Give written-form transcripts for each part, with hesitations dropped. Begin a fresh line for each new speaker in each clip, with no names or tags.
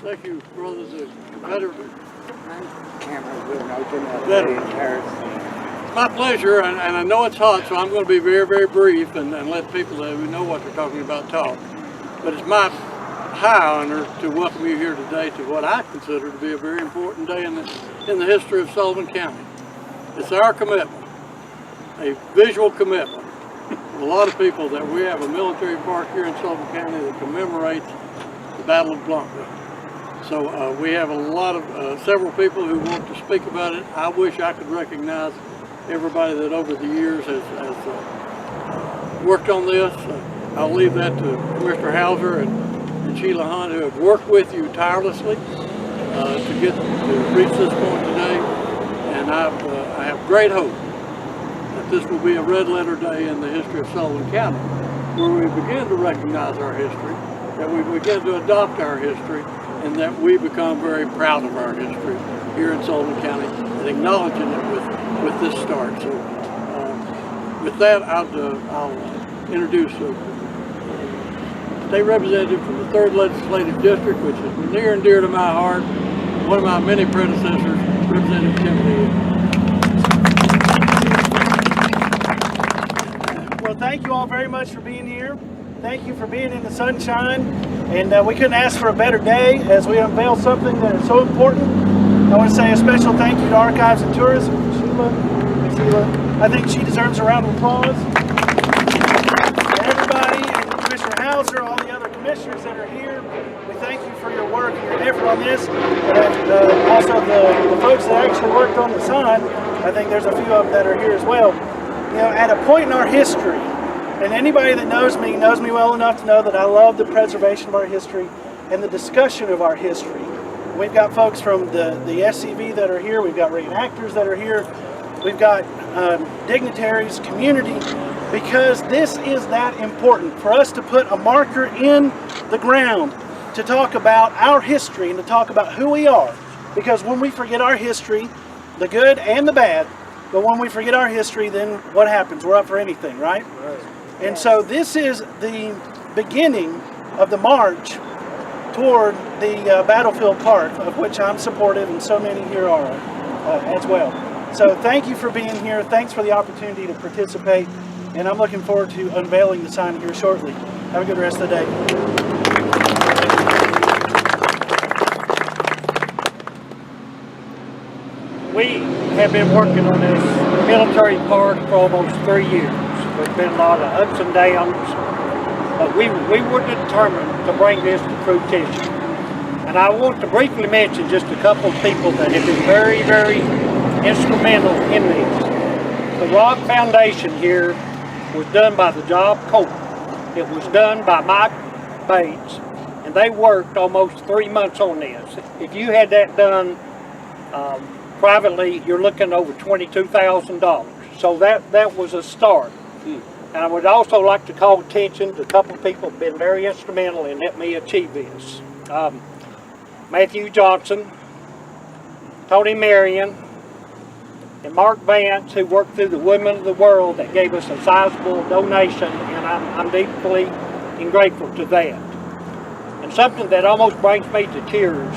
Thank you, brothers. Veteran. It's my pleasure, and I know it's hot, so I'm going to be very, very brief and let people who know what they're talking about talk. But it's my high honor to welcome you here today to what I consider to be a very important day in the history of Sullivan County. It's our commitment, a visual commitment. A lot of people that we have a military park here in Sullivan County that commemorates the Battle of Blountville. So we have a lot of, several people who want to speak about it. I wish I could recognize everybody that over the years has worked on this. I'll leave that to Commissioner Hauser and Sheila Hunt, who have worked with you tirelessly to reach this point today. And I have great hope that this will be a red letter day in the history of Sullivan County, where we begin to recognize our history, that we begin to adopt our history, and that we become very proud of our history here in Sullivan County and acknowledging it with this start. So with that, I'll introduce State Representative from the 3rd Legislative District, which is near and dear to my heart, one of my many predecessors, Representative Timothy.
Well, thank you all very much for being here. Thank you for being in the sunshine, and we couldn't ask for a better day as we unveil something that is so important. I want to say a special thank you to Archives and Tourism, Sheila. I think she deserves a round of applause. And everybody, and Commissioner Hauser, all the other commissioners that are here, we thank you for your work and your effort on this. And also the folks that actually worked on the sign, I think there's a few of them that are here as well. You know, at a point in our history, and anybody that knows me well enough to know that I love the preservation of our history and the discussion of our history. We've got folks from the SCV that are here, we've got reenactors that are here, we've got dignitaries, community, because this is that important for us to put a marker in the ground to talk about our history and to talk about who we are. Because when we forget our history, the good and the bad, but when we forget our history, then what happens? We're up for anything, right? And so this is the beginning of the march toward the Battlefield Park, of which I'm supportive and so many here are as well. So thank you for being here. Thanks for the opportunity to participate. And I'm looking forward to unveiling the sign here shortly. Have a good rest of the day.
We have been working on this military park for almost 3 years. There's been a lot of ups and downs, but we were determined to bring this to fruition. And I want to briefly mention just a couple of people that have been very, very instrumental in this. The Rock Foundation here was done by the Job Corps. It was done by Mike Bates, and they worked almost 3 months on this. If you had that done privately, you're looking over $22,000. So that was a start. And I would also like to call attention to a couple of people who have been very instrumental in helping me achieve this. Matthew Johnson, Tony Marion, and Mark Vance, who worked through the Women of the World that gave us a sizable donation, and I'm deeply grateful to that. And something that almost brings me to tears,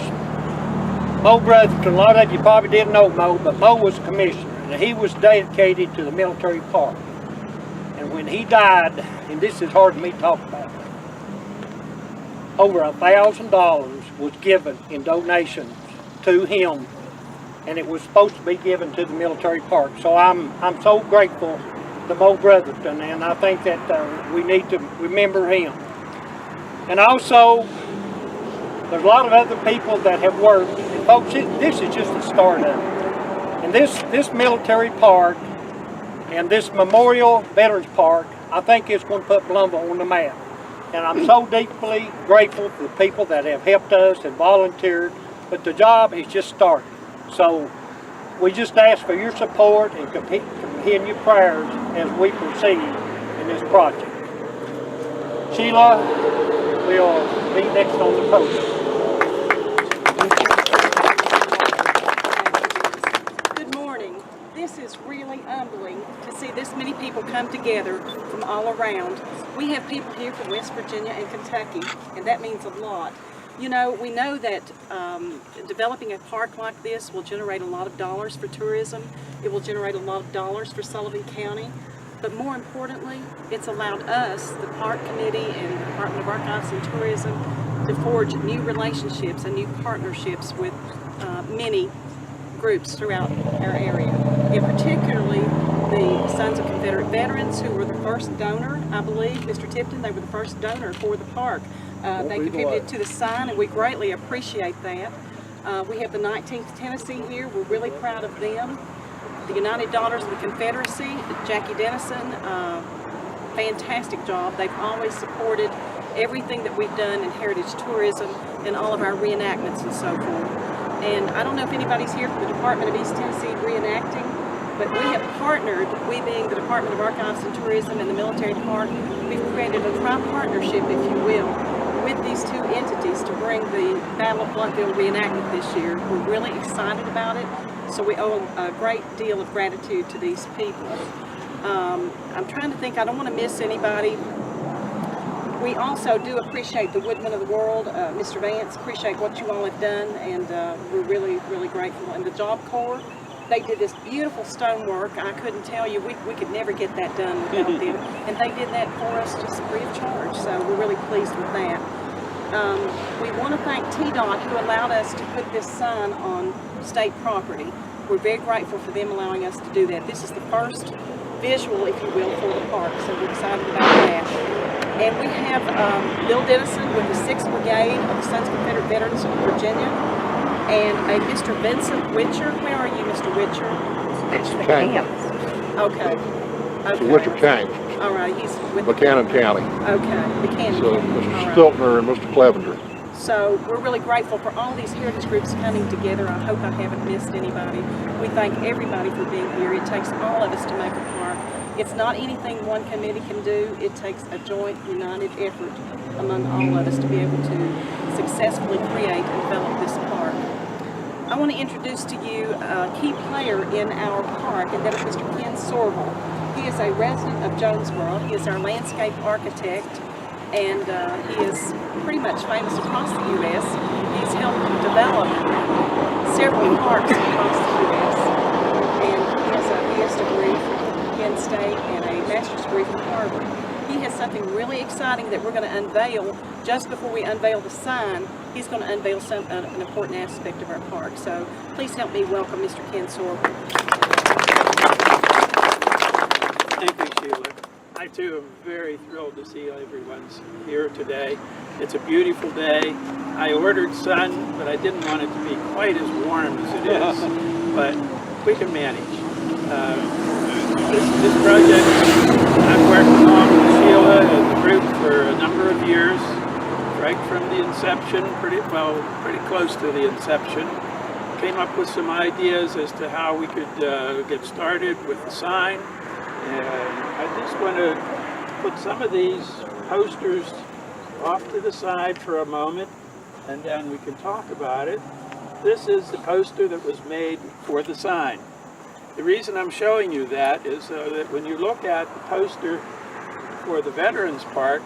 Mo Brotherton, a lot of you probably didn't know Mo, but Mo was a commissioner, and he was dedicated to the military park. And when he died, and this is hard for me to talk about, over $1,000 was given in donations to him, and it was supposed to be given to the military park. So I'm so grateful to Mo Brotherton, and I think that we need to remember him. And also, there's a lot of other people that have worked, and folks, this is just the start of it. And this military park and this Memorial Veterans Park, I think it's going to put Blountville on the map. And I'm so deeply grateful for the people that have helped us and volunteered, but the job is just starting. So we just ask for your support and continue prayers as we proceed in this project. Sheila will be next on the podium.
This is really humbling to see this many people come together from all around. We have people here from West Virginia and Kentucky, and that means a lot. You know, we know that developing a park like this will generate a lot of dollars for tourism. It will generate a lot of dollars for Sullivan County. But more importantly, it's allowed us, the Park Committee and the Department of Archives and Tourism, to forge new relationships and new partnerships with many groups throughout our area. In particularly the Sons of Confederate Veterans, who were the first donor, I believe, Mr. Tipton, they were the first donor for the park. They contributed to the sign, and we greatly appreciate that. We have the 19th Tennessee here. We're really proud of them. The United Daughters of the Confederacy, Jackie Dennison, fantastic job. They've always supported everything that we've done in heritage tourism and all of our reenactments and so forth. And I don't know if anybody's here from the Department of East Tennessee Reenacting, but we have partnered, we being the Department of Archives and Tourism and the Military Park, we've created a tri-partnership, if you will, with these two entities to bring the Battle of Blountville reenactment this year. We're really excited about it, so we owe a great deal of gratitude to these people. I'm trying to think, I don't want to miss anybody. We also do appreciate the Woodmen of the World, Mr. Vance, appreciate what you all have done, and we're really, really grateful. And the Job Corps, they did this beautiful stonework. I couldn't tell you, we could never get that done without them. And they did that for us just free of charge, so we're really pleased with that. We want to thank TDOT, who allowed us to put this sign on state property. We're very grateful for them allowing us to do that. This is the first visual, if you will, for the park, so we're excited about that. And we have Bill Dennison with the 6th Brigade of the Sons of Confederate Veterans of Virginia, and a Mr. Vincent Witcher. Where are you, Mr. Witcher?
It's the King.
Okay.
It's Witcher King.
All right, he's with
Buchanan County.
Okay, Buchanan
So
County.
Mr.
All
Stiltner and Mr. Clevenger.
So we're really grateful for all these heritage groups coming together. I hope I haven't missed anybody. We thank everybody for being here. It takes all of us to make a park. It's not anything one committee can do. It takes a joint, united effort among all of us to be able to successfully create and develop this park. I want to introduce to you a key player in our park, and that is Mr. Ken Sorville. He is a resident of Jonesboro. He is our landscape architect, and he is pretty much famous across the U.S. He's helped develop several parks across the U.S., and he has a BS degree from Penn State and a master's degree from Harvard. He has something really exciting that we're going to unveil just before we unveil the sign. He's going to unveil an important aspect of our park. So please help me welcome Mr. Ken Sorville.
Thank you, Sheila. I too am very thrilled to see everyone's here today. It's a beautiful day. I ordered sun, but I didn't want it to be quite as warm as it is, but we can manage. This project, I've worked along with Sheila and the group for a number of years, right from the inception, pretty close to the inception. Came up with some ideas as to how we could get started with the sign. And I just want to put some of these posters off to the side for a moment, and then we can talk about it. This is the poster that was made for the sign. The reason I'm showing you that is so that when you look at the poster for the Veterans Park,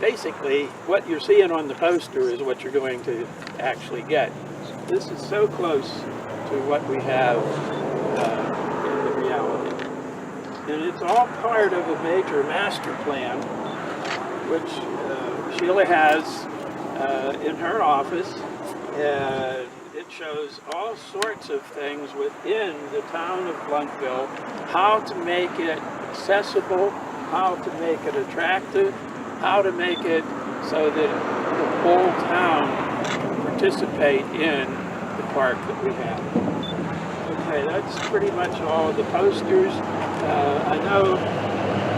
basically what you're seeing on the poster is what you're going to actually get. This is so close to what we have in the reality. And it's all part of a major master plan, which Sheila has in her office. It shows all sorts of things within the town of Blountville, how to make it accessible, how to make it attractive, how to make it so that the whole town can participate in the park that we have. Okay, that's pretty much all of the posters. I know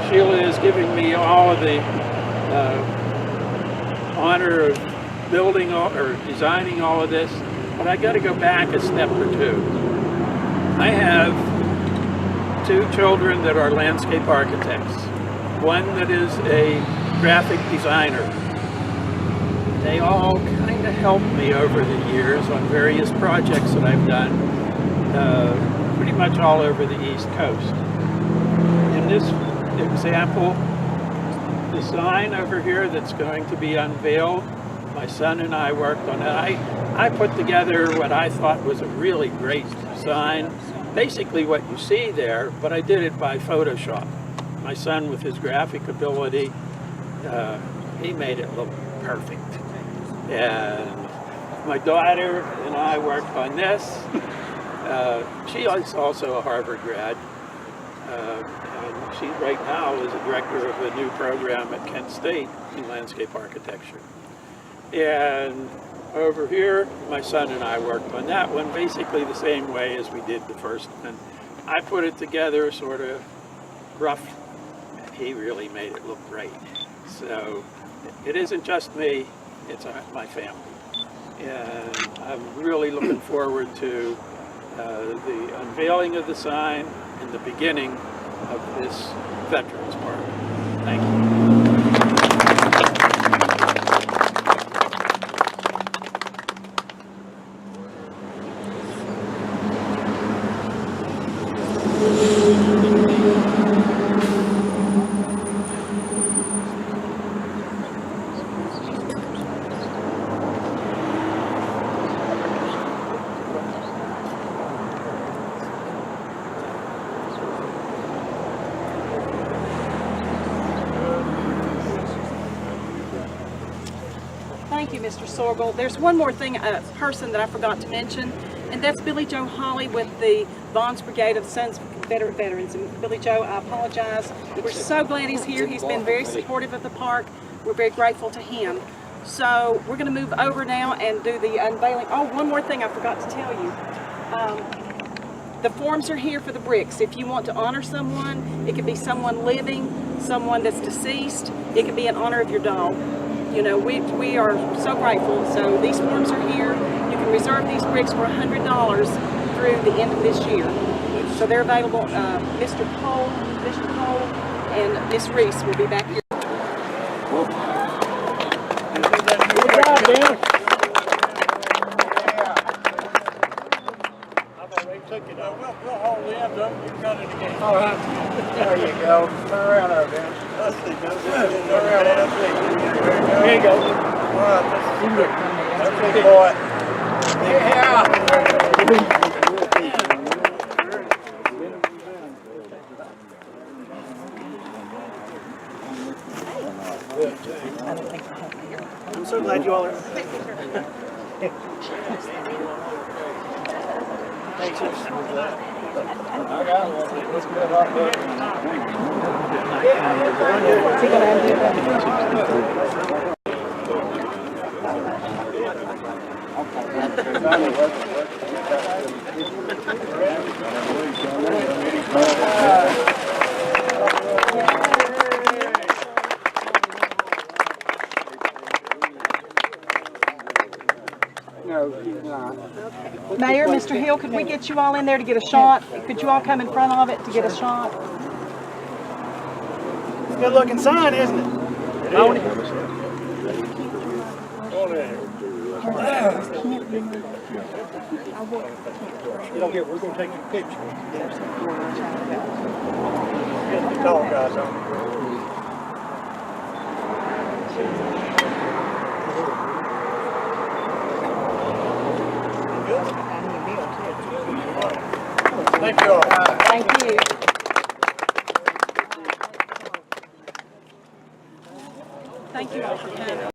Sheila is giving me all of the honor of building or designing all of this, but I got to go back a step or two. I have two children that are landscape architects. One that is a graphic designer. They all kind of helped me over the years on various projects that I've done, pretty much all over the East Coast. In this example, the sign over here that's going to be unveiled My son and I worked on it. I put together what I thought was a really great sign. Basically what you see there, but I did it by Photoshop. My son, with his graphic ability, he made it look perfect. And my daughter and I worked on this. She is also a Harvard grad. And she right now is a director of a new program at Kent State in landscape architecture. And over here, my son and I worked on that one basically the same way as we did the first one. I put it together sort of rough. He really made it look great. So it isn't just me, it's my family. And I'm really looking forward to the unveiling of the sign and the beginning of this Veterans Park. Thank you.
Thank you, Mr. Sorgel. There's one more thing, a person that I forgot to mention, and that's Billy Joe Hawley with the Bonds Brigade of the Sons of Confederate Veterans. And Billy Joe, I apologize. We're so glad he's here. He's been very supportive of the park. We're very grateful to him. So we're going to move over now and do the unveiling. Oh, one more thing I forgot to tell you. The forms are here for the bricks. If you want to honor someone, it could be someone living, someone that's deceased. It could be in honor of your dog. You know, we are so grateful. So these forms are here. You can reserve these bricks for $100 through the end of this year. So they're available. Mr. Cole, and Miss Reese will be back here.
Good job, Dan.
We'll hold the end up. You've got it again.
All right. There you go. Turn around there, Ben.
Let's see. Turn around. Let's see.
There you go.
All right. That's a big boy. Yeah.
I'm so glad you all are. Thanks. I got one. Let's get it off
Mayor, Mr. Hill, could we get you all in there to get a shot? Could you all come in front of it to get a shot?
It's a good looking sign, isn't it?
We're going to take a picture. Get the tall guys on. Thank you all.
Thank you. Thank you all for coming.